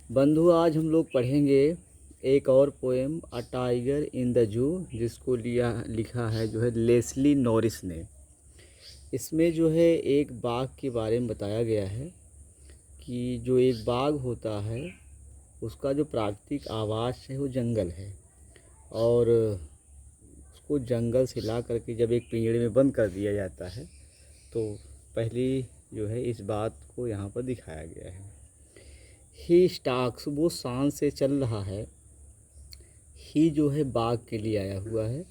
बंधु, आज हम लोग पढ़ेंगे एक और poem a tiger in the zoo, जिसको लिखा है जो है लेस्ली नॉरिस ने। इसमें जो है एक बाघ के बारे में बताया गया है कि जो एक बाघ होता है उसका जो प्राकृतिक आवास है वो जंगल है, और उसको जंगल से ला करके जब एक पिंजड़े में बंद कर दिया जाता है तो पहली जो है इस बात को यहाँ पर दिखाया गया है। ही स्टाक्स, वो शान से चल रहा है। ही जो है बाघ के लिए आया हुआ है।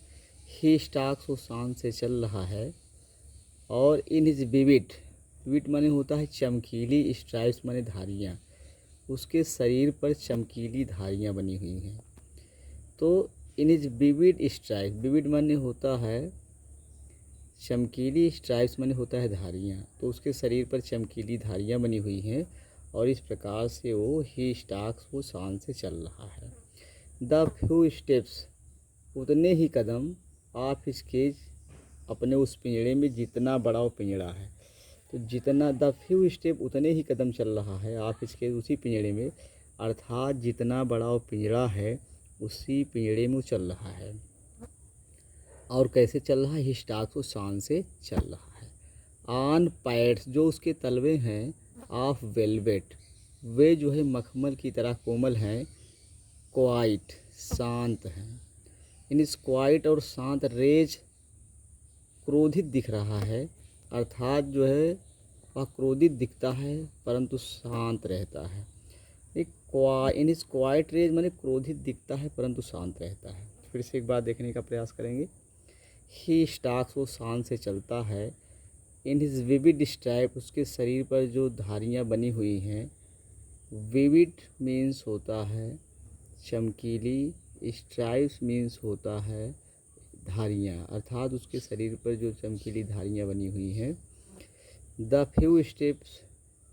ही स्टाक्स, वो शान से चल रहा है। और इन हिज विविड, विविड माने होता है चमकीली, स्ट्राइप्स माने धारियाँ, उसके शरीर पर चमकीली धारियाँ बनी हुई हैं। तो in his vivid stripe, vivid माने होता है चमकीली, स्ट्राइप्स माने होता है धारियाँ, तो उसके शरीर पर चमकीली धारियाँ बनी हुई हैं, और इस प्रकार से वो ही स्टाक्स, वो शान से चल रहा है। द फ्यू स्टेप्स, उतने ही कदम, ऑफ हिज केज, अपने उस पिंजड़े में, जितना बड़ा वो पिंजड़ा है, तो जितना, द फ्यू स्टेप, उतने ही कदम चल रहा है, ऑफ हिज केज, उसी पिंजड़े में, अर्थात जितना बड़ा वो पिंजड़ा है उसी पिंजड़े में वो चल रहा है। और कैसे चल रहा है? ही स्टाक्स, वो शान से चल रहा है। ऑन पैड्स, जो उसके तलवे हैं, ऑफ वेलवेट, वे जो है मखमल की तरह कोमल हैं। क्वाइट, शांत हैं। इन इस क्वाइट और शांत, रेज, क्रोधित दिख रहा है, अर्थात जो है वह क्रोधित दिखता है परंतु शांत रहता है। इन इस क्वाइट रेज माने क्रोधित दिखता है परंतु शांत रहता है। फिर से एक बार देखने का प्रयास करेंगे। ही स्टाक्स, वो शान से चलता है। इन हिज विविड स्ट्राइप, उसके शरीर पर जो धारियाँ बनी हुई हैं। विविड मीन्स होता है चमकीली, स्ट्राइप्स मीन्स होता है धारियाँ, अर्थात उसके शरीर पर जो चमकीली धारियाँ बनी हुई हैं। द फ्यू स्टेप्स,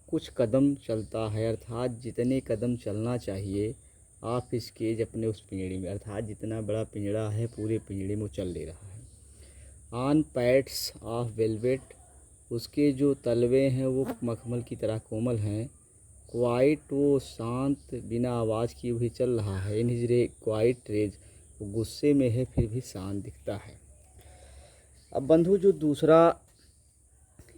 कुछ कदम चलता है, अर्थात जितने कदम चलना चाहिए, ऑफ हिज केज, अपने उस पिंजड़े में, अर्थात जितना बड़ा पिंजड़ा है पूरे पिंजड़े में वो चल ले रहा है। ऑन पैड्स ऑफ वेलवेट, उसके जो तलवे हैं वो मखमल की तरह कोमल हैं। क्वाइट, वो शांत, बिना आवाज़ किए हुए चल रहा है। इन हिज रे क्वाइट रेज, वो गुस्से में है फिर भी शांत दिखता है। अब बंधु, जो दूसरा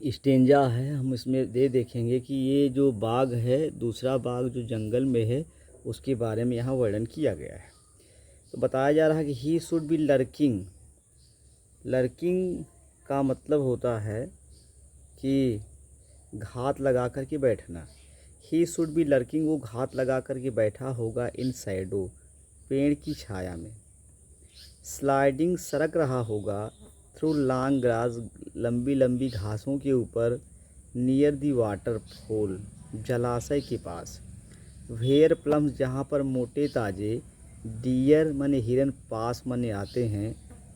स्टेंजा है हम इसमें देखेंगे कि ये जो बाघ है, दूसरा बाघ जो जंगल में है, उसके बारे में यहाँ वर्णन किया गया है। तो बताया जा रहा है कि ही शुड बी लर्किंग। लर्किंग का मतलब होता है कि घात लगा कर के बैठना। ही शुड बी लर्किंग, वो घात लगा कर के बैठा होगा, इन शैडो, पेड़ की छाया में। स्लाइडिंग, सरक रहा होगा, थ्रू लॉन्ग ग्रास, लंबी लंबी घासों के ऊपर, नियर दी वाटर फॉल, जलाशय के पास। वेयर प्लम्स, जहाँ पर मोटे ताजे, डियर माने हिरन, पास माने आते हैं,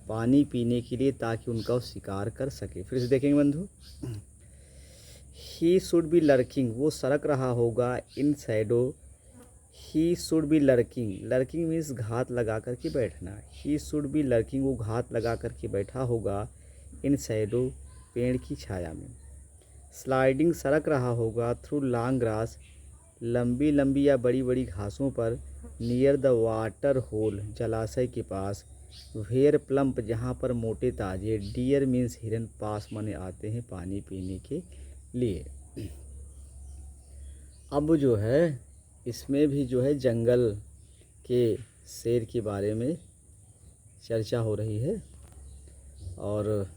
पानी पीने के लिए, ताकि उनका वो शिकार कर सके। फिर से देखेंगे बंधु। ही शुड बी लर्किंग, वो सरक रहा होगा, in shadow. He should be lurking, lurking means घात लगा कर के बैठना। ही शुड बी लर्किंग, वो घात लगा कर के बैठा होगा, इन शैडो, पेड़ की छाया में। स्लाइडिंग, सरक रहा होगा, थ्रू लॉन्ग ग्रास, लंबी लंबी या बड़ी बड़ी घासों पर, नियर द वाटर होल, जलाशय के पास। वेयर प्लम्प, जहाँ पर मोटे ताजे, डियर मीन्स हिरन, पास माने आते हैं पानी पीने के लिए। अब जो है इसमें भी जो है जंगल के शेर के बारे में चर्चा हो रही है, और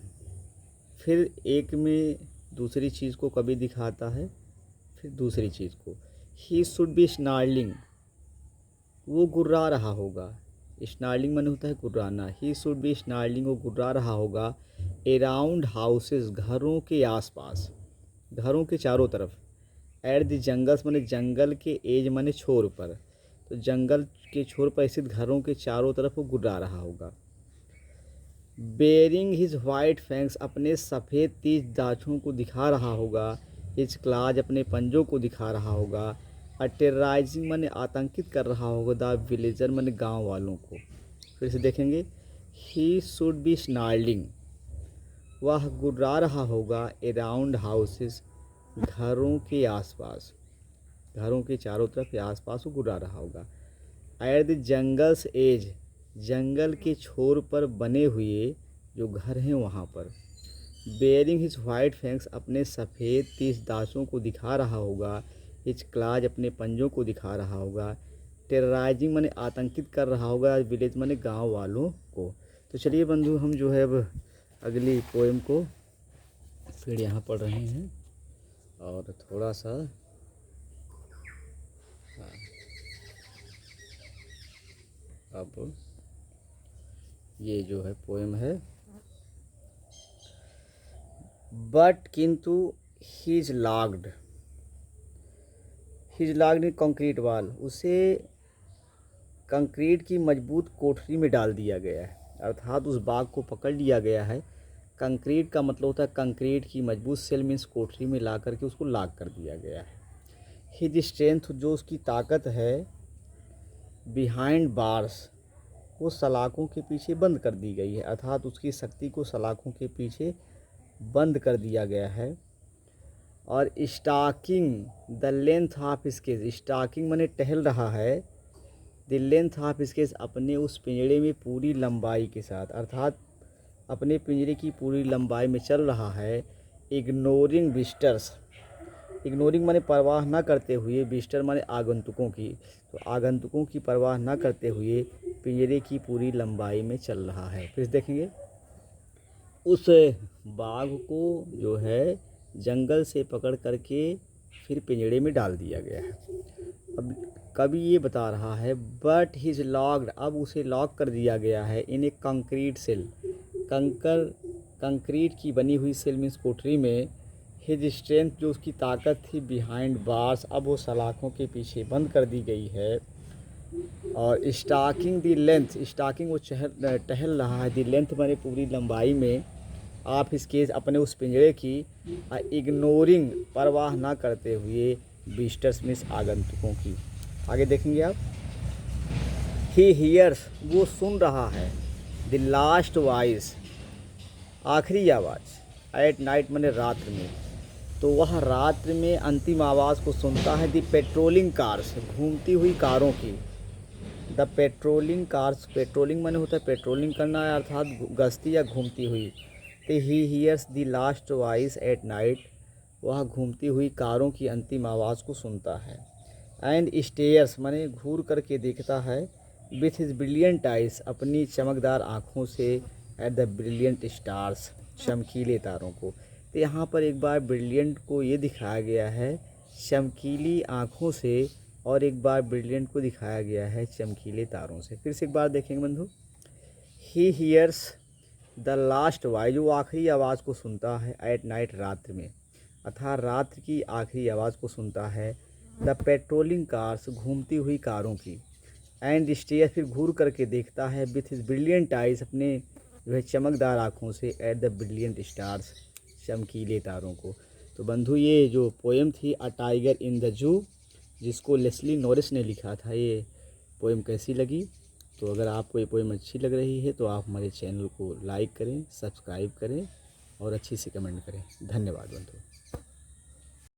फिर एक में दूसरी चीज़ को कभी दिखाता है, फिर दूसरी चीज़ को। ही शुड बी स्नार्लिंग, वो गुर्रा रहा होगा। स्नार्लिंग माने होता है गुर्राना। ही शुड बी स्नार्लिंग, वो गुर्रा रहा होगा, अराउंड हाउसेस, घरों के आसपास, घरों के चारों तरफ। एट द जंगल्स माने जंगल के, एज माने छोर पर, तो जंगल के छोर पर स्थित घरों के चारों तरफ वो गुर्रा रहा होगा। बेरिंग हिज वाइट फैंक्स, अपने सफ़ेद तीज दाँतों को दिखा रहा होगा। हिज क्लाज, अपने पंजों को दिखा रहा होगा। अटेराइजिंग माने आतंकित कर रहा होगा, द विलेजर माने गांव वालों को। फिर से देखेंगे। ही शुड बी स्नार्लिंग, वह गुर्रा रहा होगा, अराउंड हाउसेस, घरों के आसपास। घरों के चारों तरफ या आसपास वो गुर्रा रहा होगा। एट द जंगल्स एज, जंगल के छोर पर बने हुए जो घर हैं वहाँ पर। बेयरिंग हिज वाइट फैंक्स, अपने सफ़ेद 30 दांतों को दिखा रहा होगा। हिज क्लाज, अपने पंजों को दिखा रहा होगा। टेरराइजिंग माने आतंकित कर रहा होगा, विलेज माने गांव वालों को। तो चलिए बंधु, हम जो है अब अगली पोएम को फिर यहाँ पढ़ रहे हैं और थोड़ा सा अब ये जो है पोएम है, बट किंतु he is locked in concrete वाल, उसे कंक्रीट की मजबूत कोठरी में डाल दिया गया है, अर्थात उस बाघ को पकड़ लिया गया है। कंक्रीट का मतलब होता है कंक्रीट की मजबूत, सेल मीन्स कोठरी में ला करके उसको लॉक कर दिया गया है। हिज स्ट्रेंथ, जो उसकी ताकत है, बिहाइंड बार्स, वो सलाखों के पीछे बंद कर दी गई है, अर्थात उसकी शक्ति को सलाखों के पीछे बंद कर दिया गया है। और stalking the length of sketch, stalking माने टहल रहा है, द लेंथ ऑफ स्केज, अपने उस पिंजड़े में पूरी लंबाई के साथ, अर्थात अपने पिंजरे की पूरी लंबाई में चल रहा है। इग्नोरिंग विजिटर्स, इग्नोरिंग माने परवाह न करते हुए, विजिटर माने आगंतुकों की, तो आगंतुकों की परवाह न करते हुए पिंजरे की पूरी लंबाई में चल रहा है। फिर देखेंगे उस बाघ को जो है जंगल से पकड़ करके फिर पिंजड़े में डाल दिया गया है। अब कवि ये बता रहा है, बट ही इज लॉक्ड, अब उसे लॉक कर दिया गया है इन ए कंक्रीट सेल, कंक्रीट की बनी हुई सेल मीन्स कोठरी में। हिज स्ट्रेंथ, जो उसकी ताकत थी, बिहाइंड बार्स, अब वो सलाखों के पीछे बंद कर दी गई है। और स्टाकिंग दी लेंथ, स्टाकिंग वो टहल रहा है, दी लेंथ माने पूरी लंबाई में, आप इसके अपने उस पिंजरे की, इग्नोरिंग परवाह ना करते हुए, विजिटर्स मीन्स आगंतुकों की। आगे देखेंगे आप, ही हियर्स, वो सुन रहा है, द लास्ट वॉइस, आखिरी आवाज़, एट नाइट माने रात्र में, तो वह रात्र में अंतिम आवाज़ को सुनता है। द पेट्रोलिंग कार्स, घूमती हुई कारों की, द पेट्रोलिंग कार्स, पेट्रोलिंग माने होता है पेट्रोलिंग करना है, अर्थात गश्ती या घूमती हुई। तो he hears the last voice at night, वह घूमती हुई कारों की अंतिम आवाज़ को सुनता है। एंड स्टेयर्स माने घूर करके देखता है, विथ हिज ब्रिलियंट आइज, अपनी चमकदार आँखों से, एट द ब्रिलियंट स्टार्स, चमकीले तारों को। तो यहाँ पर एक बार ब्रिलियंट को ये दिखाया गया है चमकीली आँखों से, और एक बार ब्रिलियंट को दिखाया गया है चमकीले तारों से। फिर से एक बार देखेंगे बंधु, he hears the last voice, जो आखिरी आवाज़ को सुनता है, एट नाइट रात्र में, अर्थात रात्र की आखिरी आवाज़ को सुनता है। द पेट्रोलिंग कार्स, घूमती हुई कारों की। एंड स्टेयर, फिर घूर करके देखता है, विथ हिज ब्रिलियंट आइज, अपने जो है चमकदार आँखों से, एट द ब्रिलियंट स्टार्स, चमकीले तारों को। तो बंधु ये जो पोएम थी a tiger in the zoo, जिसको लेस्ली नॉरिस ने लिखा था, ये पोएम कैसी लगी? तो अगर आपको ये पोएम अच्छी लग रही है तो आप हमारे चैनल को लाइक करें, सब्सक्राइब करें और अच्छी से कमेंट करें। धन्यवाद बंधु।